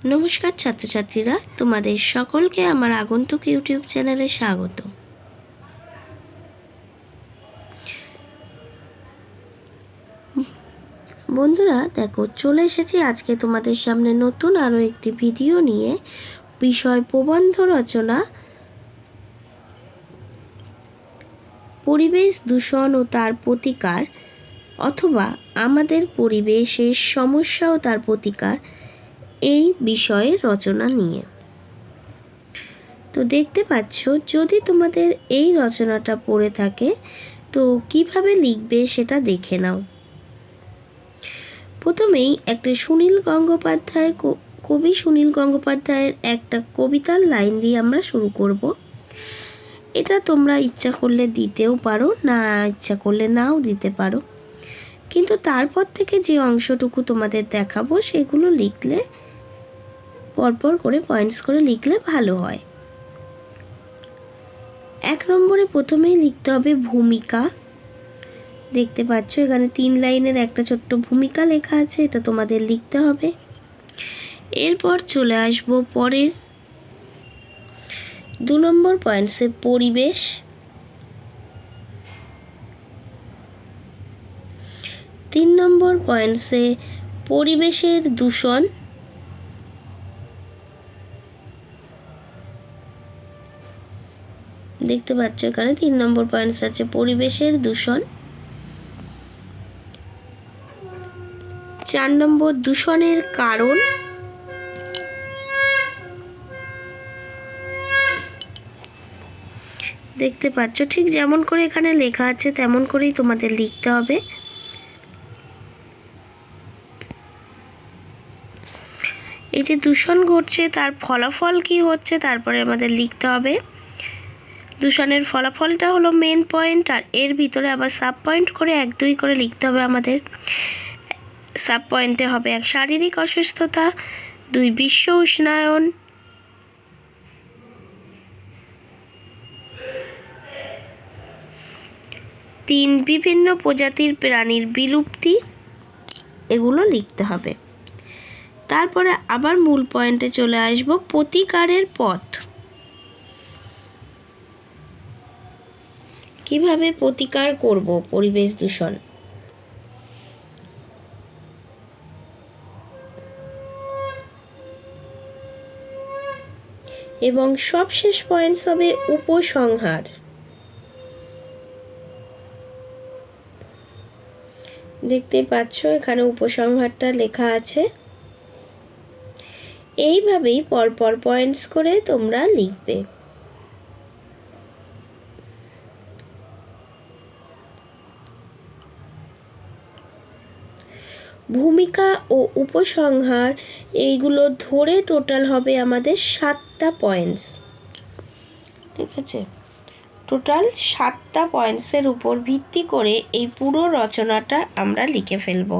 নমস্কার ছাত্রছাত্রীরা, তোমাদের সকলকে আমার আগন্তুক ইউটিউব চ্যানেলে স্বাগত। বন্ধুরা দেখো, চলে এসেছি আজকে তোমাদের সামনে নতুন আরও একটি ভিডিও নিয়ে। বিষয় প্রবন্ধ রচনা, পরিবেশ দূষণ ও তার প্রতিকার, অথবা আমাদের পরিবেশের সমস্যা ও তার প্রতিকার, এই বিষয়ে রচনা নিয়ে। তো দেখতে পাচ্ছ, যদি তোমাদের এই রচনাটা পড়ে থাকে তো কিভাবে লিখবে সেটা দেখে নাও। প্রথমেই একটা কবি সুনীল গঙ্গোপাধ্যায়ের একটা কবিতার লাইন দিয়ে আমরা শুরু করব। এটা তোমরা ইচ্ছা করলে দিতেও পারো, না ইচ্ছা করলে নাও দিতে পারো, কিন্তু তারপর থেকে যে অংশটুকু তোমাদের দেখাবো সেগুলো লিখলে, পরপর করে পয়েন্টস করে লিখলে ভালো হয়। 1 নম্বরে প্রথমেই লিখতে হবে ভূমিকা। দেখতে পাচ্ছ এখানে 3 লাইনের একটা ছোট্ট ভূমিকা লেখা আছে, এটা তোমাদের লিখতে হবে। এরপর চলে আসবো পরের 2 নম্বর পয়েন্টসে, পরিবেশ। 3 নম্বর পয়েন্টসে পরিবেশের দূষণ। দেখতে পাচ্ছ এখানে 3 নম্বর পয়েন্টস আছে পরিবেশের দূষণ। 4 নম্বর দূষণের কারণ। 5 দেখতে পাচ্ছ ঠিক যেমন করে এখানে লেখা আছে তেমন করেই তোমাদের লিখতে হবে। এই যে দূষণ ঘটছে তার ফলাফল কি হচ্ছে তারপরে আমাদের লিখতে হবে। দূষণের ফলাফলটা হলো মেন পয়েন্ট, আর এর ভিতরে আবার সাব পয়েন্ট করে 1-2 করে লিখতে হবে আমাদের। সাব পয়েন্টে হবে 1 শারীরিক অসুস্থতা, 2 বিশ্ব উষ্ণায়ন, 3 বিভিন্ন প্রজাতির প্রাণীর বিলুপ্তি, এগুলো লিখতে হবে। তারপরে আবার মূল পয়েন্টে চলে আসব, প্রতিকারের পথ। কিভাবে প্রতিকার করব পরিবেশ দূষণ। এবং সবশেষ পয়েন্টস হবে উপসংহার। দেখতে পাচ্ছ এখানে উপসংহারটা লেখা আছে। এইভাবেই পরপর পয়েন্টস করে তোমরা লিখবে। ভূমিকা ও উপসংহার এইগুলো ধরে টোটাল হবে আমাদের 7টা পয়েন্টস। ঠিক আছে, টোটাল 7টা পয়েন্টসের উপর ভিত্তি করে এই পুরো রচনাটা আমরা লিখে ফেলবো।